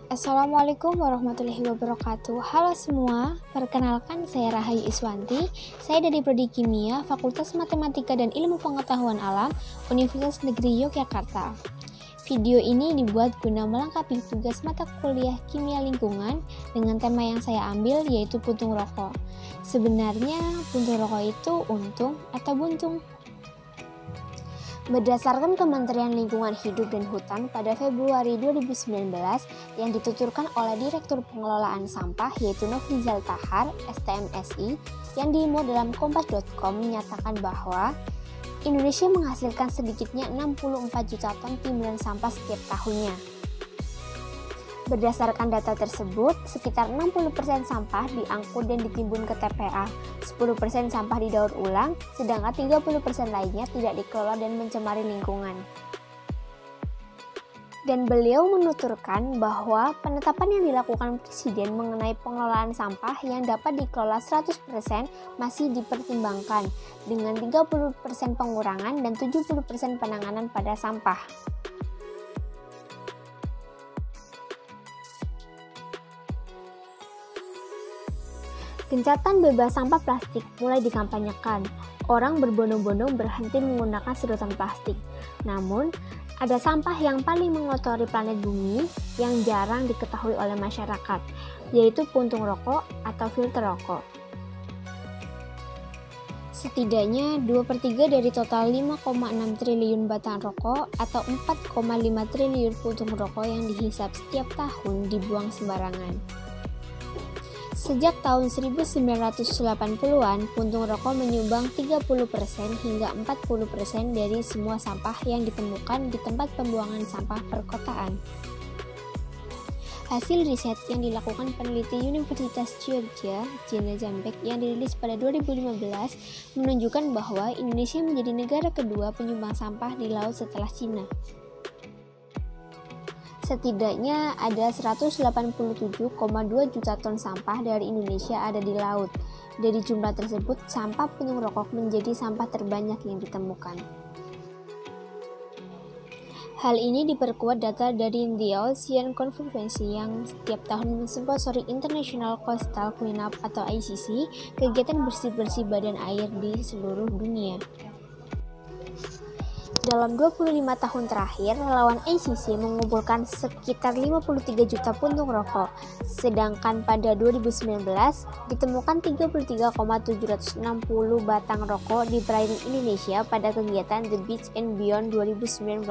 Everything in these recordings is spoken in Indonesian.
Assalamualaikum warahmatullahi wabarakatuh. Halo semua, perkenalkan saya Rahayu Iswanti. Saya dari Prodi Kimia, Fakultas Matematika dan Ilmu Pengetahuan Alam, Universitas Negeri Yogyakarta. Video ini dibuat guna melengkapi tugas mata kuliah Kimia Lingkungan dengan tema yang saya ambil, yaitu puntung rokok. Sebenarnya puntung rokok itu untung atau buntung? Berdasarkan Kementerian Lingkungan Hidup dan Hutan pada Februari 2019 yang dituturkan oleh Direktur Pengelolaan Sampah yaitu Nofrizal Tahar, STMSI, yang dimuat dalam kompas.com menyatakan bahwa Indonesia menghasilkan sedikitnya 64 juta ton timbunan sampah setiap tahunnya. Berdasarkan data tersebut, sekitar 60% sampah diangkut dan ditimbun ke TPA, 10% sampah didaur ulang, sedangkan 30% lainnya tidak dikelola dan mencemari lingkungan. Dan beliau menuturkan bahwa penetapan yang dilakukan Presiden mengenai pengelolaan sampah yang dapat dikelola 100% masih dipertimbangkan, dengan 30% pengurangan dan 70% penanganan pada sampah. Gencatan bebas sampah plastik mulai dikampanyekan. Orang berbondong-bondong berhenti menggunakan sedotan plastik. Namun, ada sampah yang paling mengotori planet bumi yang jarang diketahui oleh masyarakat, yaitu puntung rokok atau filter rokok. Setidaknya 2/3 dari total 5,6 triliun batang rokok atau 4,5 triliun puntung rokok yang dihisap setiap tahun dibuang sembarangan. Sejak tahun 1980-an, puntung rokok menyumbang 30% hingga 40% dari semua sampah yang ditemukan di tempat pembuangan sampah perkotaan. Hasil riset yang dilakukan peneliti Universitas Georgia, Gina Zambek, yang dirilis pada 2015 menunjukkan bahwa Indonesia menjadi negara kedua penyumbang sampah di laut setelah Cina. Setidaknya ada 187,2 juta ton sampah dari Indonesia ada di laut. Dari jumlah tersebut, sampah puntung rokok menjadi sampah terbanyak yang ditemukan. Hal ini diperkuat data dari The Ocean Conservancy yang setiap tahun mensponsori International Coastal Cleanup atau ICC, kegiatan bersih-bersih badan air di seluruh dunia. Dalam 25 tahun terakhir, relawan ICC mengumpulkan sekitar 53 juta puntung rokok, sedangkan pada 2019 ditemukan 33,760 batang rokok di perairan Indonesia pada kegiatan The Beach and Beyond 2019.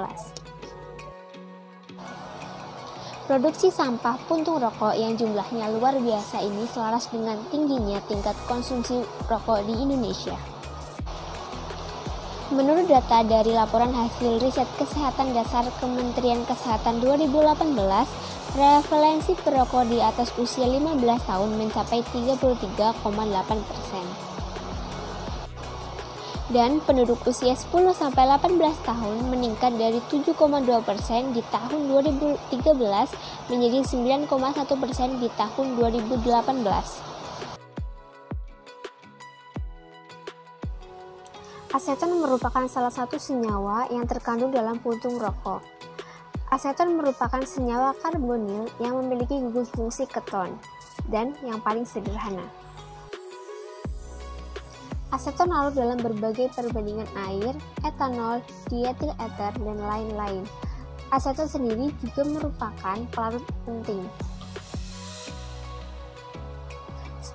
Produksi sampah puntung rokok yang jumlahnya luar biasa ini selaras dengan tingginya tingkat konsumsi rokok di Indonesia. Menurut data dari laporan hasil riset kesehatan dasar Kementerian Kesehatan 2018, prevalensi perokok di atas usia 15 tahun mencapai 33,8%. Dan penduduk usia 10-18 tahun meningkat dari 7,2% di tahun 2013 menjadi 9,1% di tahun 2018. Aseton merupakan salah satu senyawa yang terkandung dalam puntung rokok. Aseton merupakan senyawa karbonil yang memiliki gugus fungsi keton dan yang paling sederhana. Aseton larut dalam berbagai perbandingan air, etanol, dietil eter, dan lain-lain. Aseton sendiri juga merupakan pelarut penting.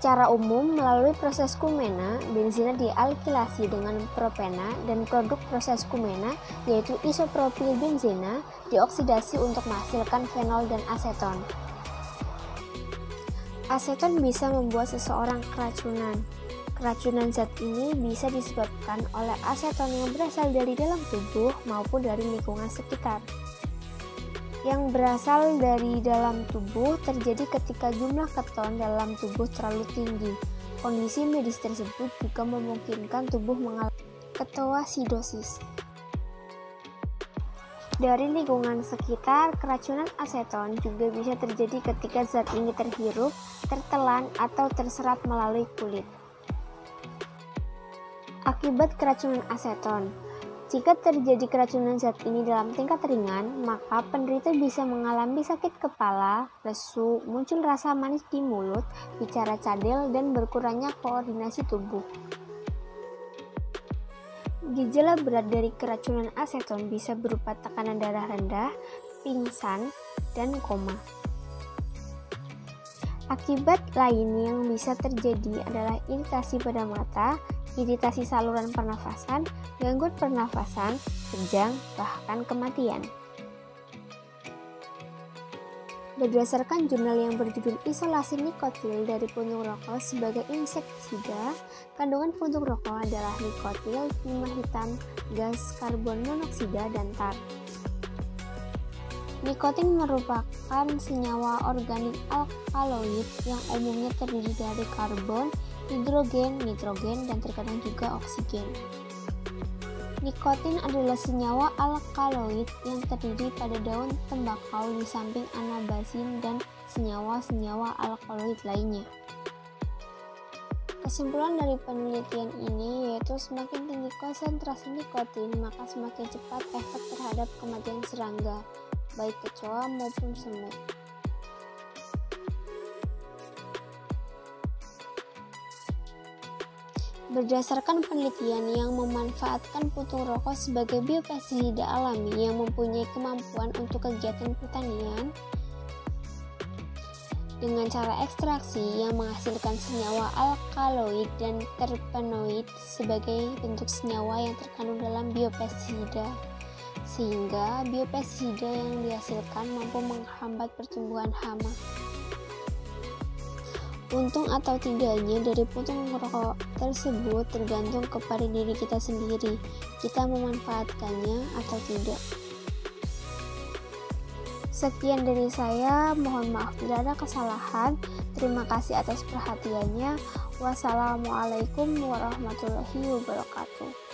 Secara umum, melalui proses kumena, benzina dialkilasi dengan propena dan produk proses kumena, yaitu isopropil benzina, dioksidasi untuk menghasilkan fenol dan aseton. Aseton bisa membuat seseorang keracunan. Keracunan zat ini bisa disebabkan oleh aseton yang berasal dari dalam tubuh maupun dari lingkungan sekitar. Yang berasal dari dalam tubuh terjadi ketika jumlah keton dalam tubuh terlalu tinggi. Kondisi medis tersebut juga memungkinkan tubuh mengalami ketoasidosis. Dari lingkungan sekitar, keracunan aseton juga bisa terjadi ketika zat ini terhirup, tertelan, atau terserap melalui kulit. Akibat keracunan aseton, Jika terjadi keracunan zat ini dalam tingkat ringan, maka penderita bisa mengalami sakit kepala, lesu, muncul rasa manis di mulut, bicara cadel, dan berkurangnya koordinasi tubuh. Gejala berat dari keracunan aseton bisa berupa tekanan darah rendah, pingsan, dan koma. Akibat lain yang bisa terjadi adalah iritasi pada mata, iritasi saluran pernafasan, gangguan pernafasan, kejang, bahkan kematian. Berdasarkan jurnal yang berjudul Isolasi Nikotil dari Puntung Rokok sebagai Insektisida, kandungan puntung rokok adalah nikotil, timah hitam, gas karbon monoksida, dan tar. Nikotin merupakan senyawa organik alkaloid yang umumnya terdiri dari karbon, hidrogen, nitrogen, dan terkadang juga oksigen. Nikotin adalah senyawa alkaloid yang terdiri pada daun tembakau di samping anabasin dan senyawa-senyawa alkaloid lainnya. Kesimpulan dari penelitian ini yaitu semakin tinggi konsentrasi nikotin, maka semakin cepat efek terhadap kematian serangga, baik kecoa maupun semut. Berdasarkan penelitian yang memanfaatkan puntung rokok sebagai biopestisida alami yang mempunyai kemampuan untuk kegiatan pertanian dengan cara ekstraksi yang menghasilkan senyawa alkaloid dan terpenoid sebagai bentuk senyawa yang terkandung dalam biopestisida, sehingga biopestisida yang dihasilkan mampu menghambat pertumbuhan hama. Untung atau tidaknya dari puntung rokok tersebut tergantung kepada diri kita sendiri, kita memanfaatkannya atau tidak. Sekian dari saya, mohon maaf bila ada kesalahan. Terima kasih atas perhatiannya. Wassalamualaikum warahmatullahi wabarakatuh.